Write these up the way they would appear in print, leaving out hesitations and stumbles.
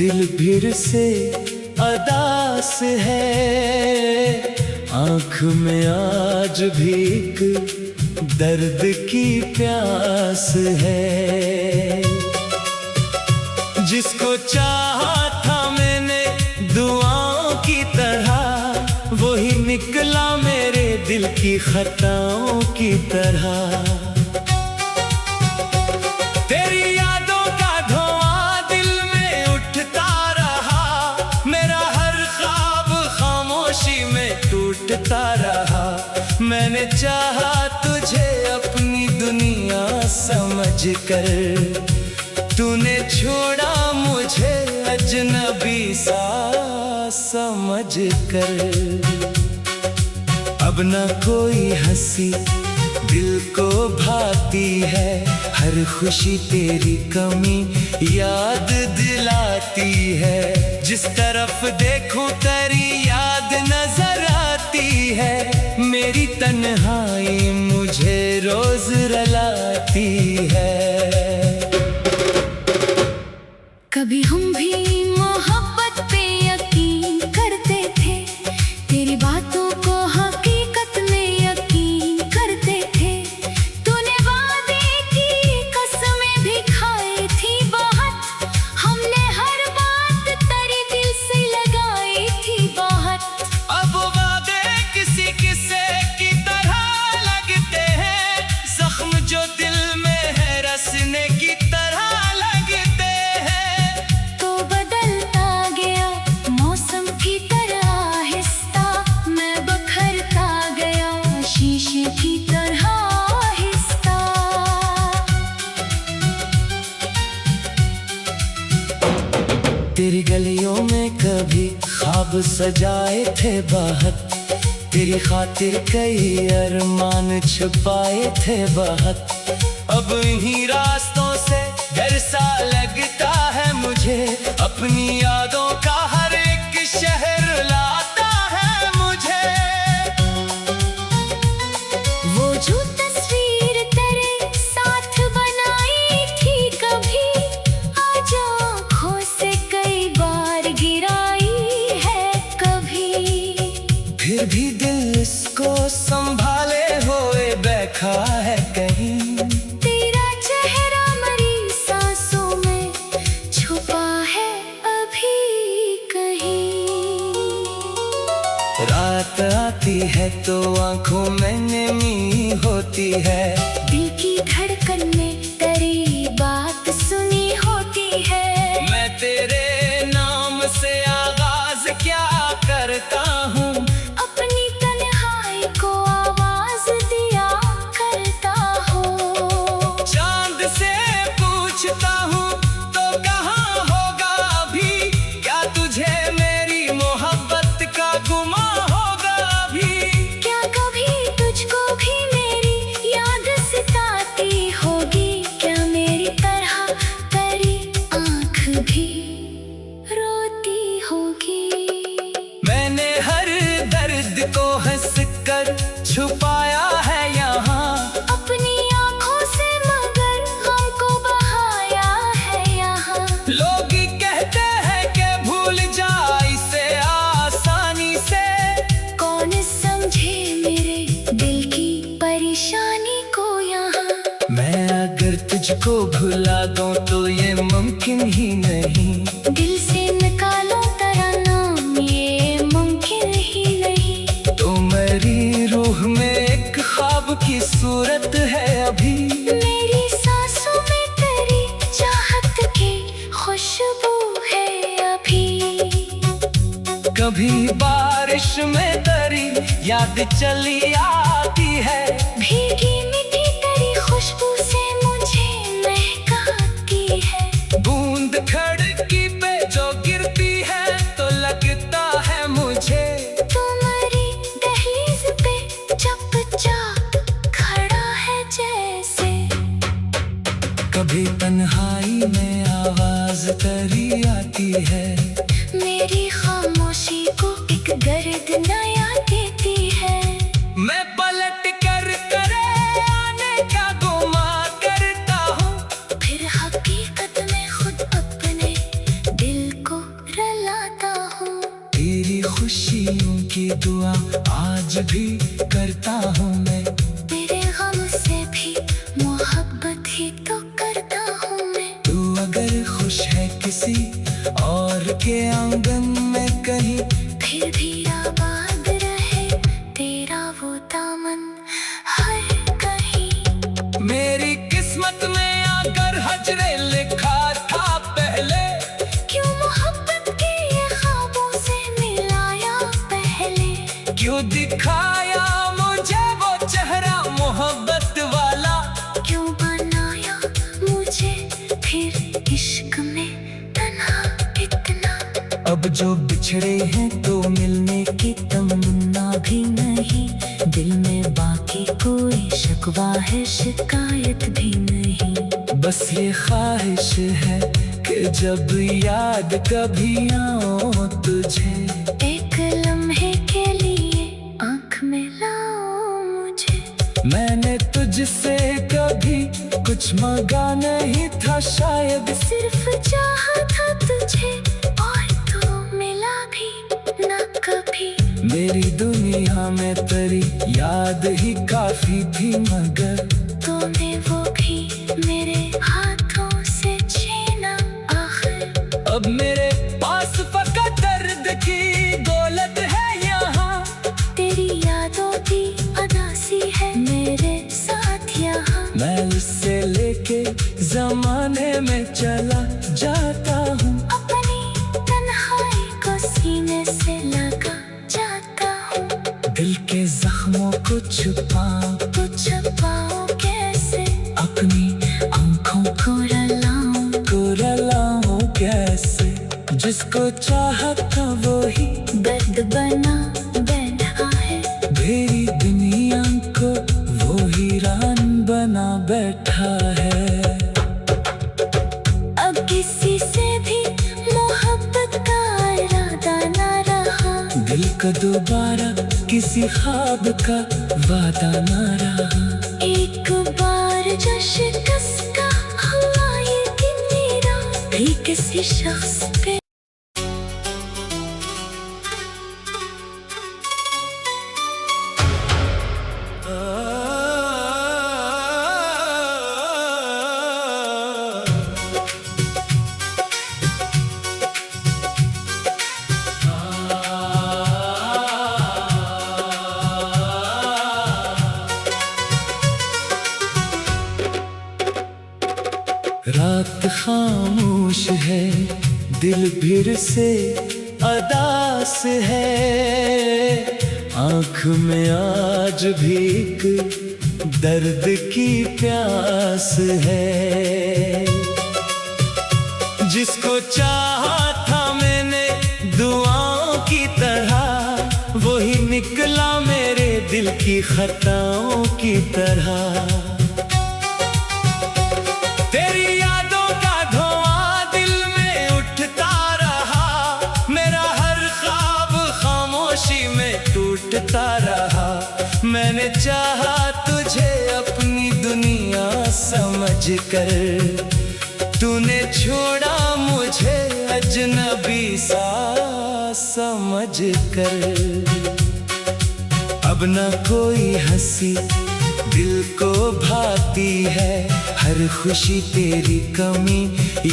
दिल फिर से अदास है, आँख में आज भी एक दर्द की प्यास है। जिसको चाहा था मैंने दुआओं की तरह, वही निकला मेरे दिल की खताओं की तरह। तेरी यादों का धुआं दिल में उठता रहा, मेरा हर ख्वाब खामोशी में टूटता रहा। मैंने चाहा तुझे अपनी दुनिया समझकर, तूने छोड़ा मुझे अजनबी सा समझकर। अब न कोई हंसी दिल को भाती है, हर खुशी तेरी कमी याद दिलाती है। जिस तरफ देखूं तेरी याद नजर आती है, मेरी तन्हाई मुझे रोज रुलाती है। कभी हम भी मोहब्बत पे यकीन करते थे, तेरी बातों को हकीकत में यकीन करते थे। तूने वादे की कसमें भी खाई थी बहुत, हमने हर बात तेरे दिल से लगाई थी बहुत। अब वादे किसी किस्से की तरह लगते हैं, जख्म जो दिल में है रसने की तरह लगते हैं। तो बदलता गया मौसम की तरह आहिस्ता, मैं बखरता गया शीशे की तरह आहिस्ता। तेरी गलियों में कभी ख्वाब सजाए थे बहुत, तेरी खातिर कई अरमान छुपाए थे बहुत। अब इन्हीं रास्तों से डर सा लगता है मुझे, अपनी यादों का हर एक शहर लाता है मुझे। वो जो तस्वीर तेरे साथ बनाई थी कभी, आज आँखों से कई बार गिराई है कभी। फिर भी दिल इसको संभाले हुए बैठा है कहीं। तेरा चेहरा मरी सांसों में छुपा है अभी कहीं। रात आती है तो आंखों में नमी होती है, दिल की धड़कन में तेरी बात सुनी होती है। मैं तेरे नाम से आगाज क्या करता हूँ, अपनी तन्हाई को आवाज दिया करता हूँ। चांद से पूछता हूँ तो कहाँ होगा अभी, क्या तुझे मेरी मोहब्बत का गुमा होगा अभी। क्या कभी तुझको भी मेरी याद सताती होगी, क्या मेरी तरह तेरी आँख भी रोती होगी। मैंने हर दर्द को हंस कर छुपाया है यहाँ, अपनी आँखों से मगर हमको बहाया है यहाँ। लोग कहते हैं कि भूल जा इसे आसानी से, कौन समझे मेरे दिल की परेशानी को यहाँ। मैं अगर तुझको भुला दूं तो ये मुमकिन ही नहीं। दिल से निकालो तेरा नाम ये मुमकिन ही नहीं। तो मेरी रूह में एक ख्वाब की सूरत है अभी, मेरी सांसों में तेरी चाहत की खुशबू है अभी। कभी बारिश में तेरी याद चली आती है, भीगी मिट्टी तेरी खुशबू से मुझे महकाती है। बूंद खड़की पे जो गिरती है तो लगता है मुझे, तुम्हारी दहलीज पे चुपचाप खड़ा है जैसे। कभी तन्हाई में आवाज तेरी आती है, मेरी खामोशी को एक गर्द नया देती है। मैं पलट कर करे आने का गुमा करता हूँ, फिर हकीकत में खुद अपने दिल को खुशियों की दुआ आज भी करता हूँ मैं। तेरे गम से भी मोहब्बत ही तो करता हूँ मैं। तू अगर खुश है किसी और के आंगन में कहीं, फिर भी आबाद रहे तेरा वो दामन हर कहीं। मेरी किस्मत में आकर हजरे लिखा था पहले, क्यों मोहब्बत के ये ख्वाबों से मिलाया पहले। क्यों दिखाया मुझे वो चेहरा मोहब्बत वाला, क्यों बनाया मुझे फिर इश्क में तन्हा इतना। अब जो बिछड़े हैं तो मिलने की तमन्ना भी नहीं, दिल में बाकी कोई शिकवा है शिकायत भी नहीं। बस ये ख्वाहिश है कि जब याद कभी आऊं तुझे, एक लम्हे के लिए आँख में लाओ मुझे। मैंने तुझसे कभी कुछ मांगा नहीं था शायद, सिर्फ चाहा था तुझे और तो मिला भी ना कभी। मेरी दुनिया में तेरी याद ही काफी थी, मगर तूने वो भी मेरे हाथों से छीना आखिर। अब मेरे पास फकत दर्द की दौलत है यहाँ, तेरी यादों की अदासी है मेरे साथ यहाँ। मैं उससे लेके जमाने में चला जाता हूँ, अपनी तन्हाई को सीने से लगा जाता हूँ। दिल के जख्मों को छुपाऊं, तो छुपाऊं कैसे, अपनी आंखों को रलाऊं को रलाऊं कैसे। जिसको चाहा था वो ही दर्द बना बैठा है। मेरी दुनिया को वो हीरान बना बैठा है। अब किसी से भी मोहब्बत का इरादा ना रहा, दिल का दोबारा किसी ख्वाब का वादा ना रहा। एक बार जो शिकस्त का हुआ ये कि मेरा भी किसी शख्स पे। रात खामोश है, दिल फिर से अदास है। आँख में आज भी एक दर्द की प्यास है। जिसको चाहा था मैंने दुआओं की तरह, वही निकला मेरे दिल की खताओं की तरह। तेरी यादों का धुआं दिल में उठता रहा, मेरा हर ख्वाब खामोशी में टूटता रहा। मैंने चाहा तुझे अपनी दुनिया समझकर, तूने छोड़ा मुझे अजनबी सा समझकर। अब न कोई हंसी दिल को भाती है, हर खुशी तेरी कमी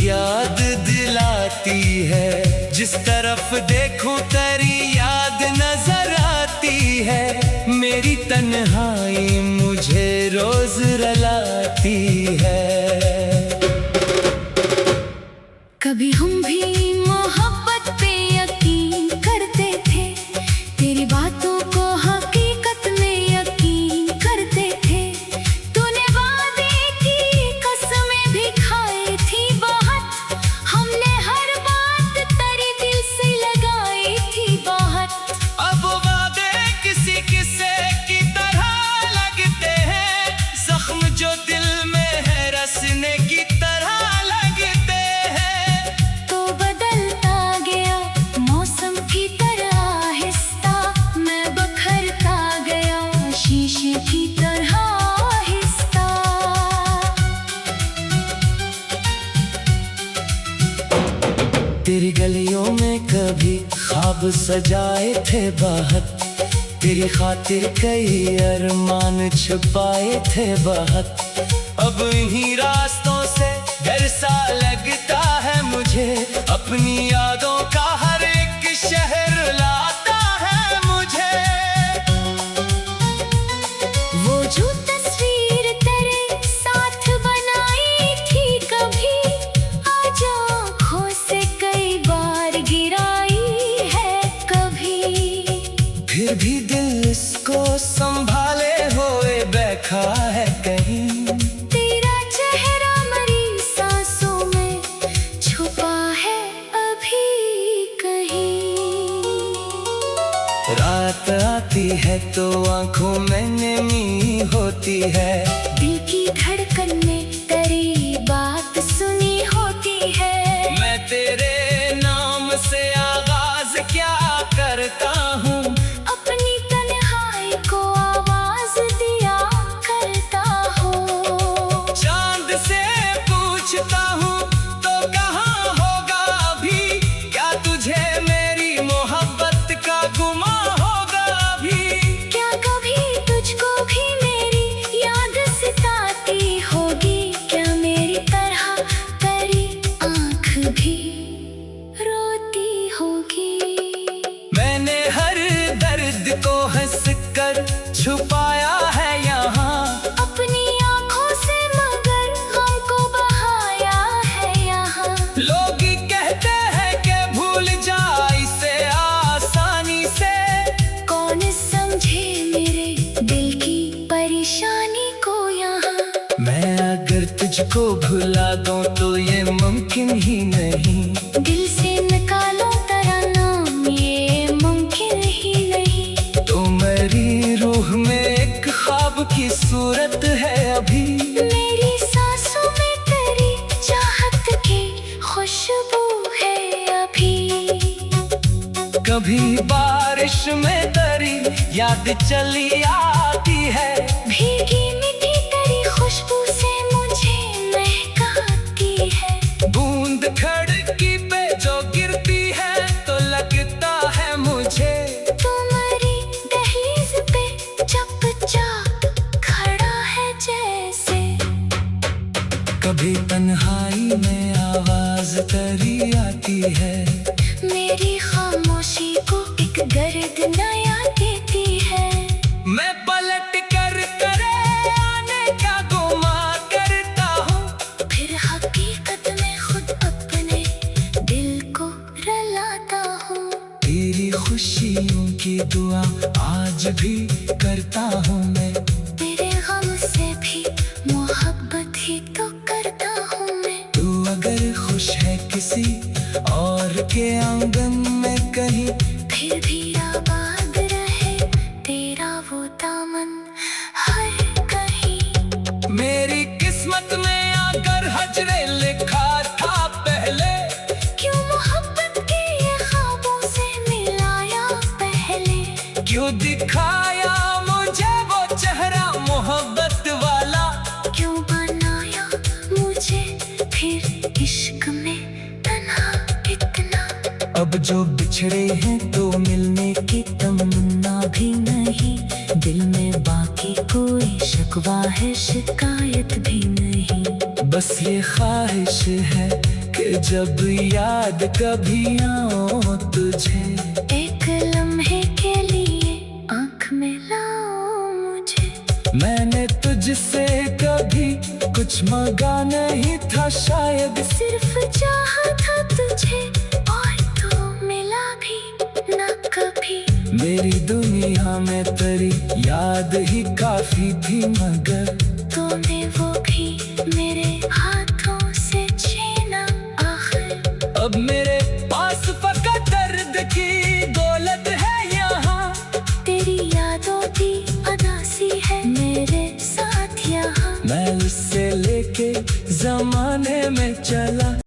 याद दिलाती है। जिस तरफ देखूं तेरी याद नजर आती है, मेरी तन्हाई मुझे रोज रुलाती है। कभी हम भी मोहब्बत पे यकीन करते थे, तेरी बातों को हकीकत में यकीन करते थे। तूने वादे की कसमें भी खाई थी बहुत, हमने हर बात तेरी दिल से लगाई थी बहुत। अब वादे किसी किस्से की तरह लगते हैं, जख्म जो दिल में है रसने की तरह लगते हैं। तो बदल रतियों में कभी ख्वाब सजाए थे बहुत, तेरी खातिर कई अरमान छुपाए थे बहुत। अब इन्हीं रास्तों से डर सा लगता है मुझे, अपनी यादों का हर एक शहर लाता है मुझे। वो जो तस्वीर तेरे साथ बनाई थी कभी, आज आँखों से कई बार गिराई है कभी। फिर भी दिल इसको संभाले हुए बैठा है कहीं, तेरा चेहरा मरी सांसों में छुपा है अभी कहीं। रात आती है तो आंखों में नमी होती है, दिल की धड़कन में तेरी बात सुनी होती है। मैं तेरे नाम से आगाज क्या करता हूँ, अपनी तन्हाई को आवाज दिया करता हूँ। चांद से पूछता हूँ तो कहाँ होगा अभी, क्या तुझे मेरी मोहब्बत का गुमा होगा अभी। क्या कभी तुझको भी मेरी याद सताती होगी, क्या मेरी तरह तेरी आँख भी रोती होगी। मैंने हर दर्द को हंस कर छुपाया है यहाँ, अपनी आँखों से मगर हमको बहाया है यहाँ। लोग कहते हैं कि भूल जा इसे आसानी से, कौन समझे मेरे दिल की परेशानी को यहाँ। मैं अगर तुझको भुला दूं तो ये मुमकिन ही नहीं, दिल से निकालो तेरा नाम ये मुमकिन ही नहीं। तो मेरी रूह में एक ख्वाब की सूरत है अभी, मेरी सांसों में तेरी चाहत की खुशबू है अभी। कभी बारिश में तेरी याद चली आती है, भीगी मिट्टी तेरी खुशबू से मुझे महकाती है। बूंद खड़की पे जो गिरती है तो लगता है मुझे, तुम्हारी दहलीज पे चुपचाप खड़ा है जैसे। कभी तन्हाई में आवाज तेरी आती है, मेरी खामोशी को एक गर्द नया देती है। मैं पलट कर करे आने का गुमा करता हूँ, फिर हकीकत में खुद अपने दिल को रलाता हूँ। तेरी खुशियों की दुआ आज भी करता हूँ मैं, तेरे गम से भी मोहब्बत ही तो करता हूँ मैं। तू अगर खुश है किसी और के आंगन में कहीं, फिर भी आबाद रहे तेरा वो दामन हर कहीं। मेरी किस्मत में आकर हजरे लिखा था पहले, क्यों मोहब्बत के ये ख्वाबों से मिलाया पहले। क्यों दिखाया मुझे वो चेहरा मोहब्बत वाला, क्यों बनाया मुझे फिर इश्क में तन्हा इतना। अब जो बिछड़े हैं तो मिलने की तमन्ना भी नहीं, दिल में बाकी कोई शिकवा है शिकायत भी नहीं। बस ये ख्वाहिश है कि जब याद कभी आओ तुझे, एक लम्हे के लिए आँख में लाओ मुझे। मैंने तुझसे कभी कुछ मांगा नहीं था शायद, सिर्फ चाहा था तुझे और तो मिला भी न कभी। मेरी दुनिया में तेरी याद ही काफी थी, मगर तूने वो भी मेरे हाथों से छीना आखिर। अब मेरे पास फकत दर्द की दौलत है यहाँ, तेरी यादों की अदासी है मेरे साथ यहाँ। मैं उससे लेके जमाने में चला।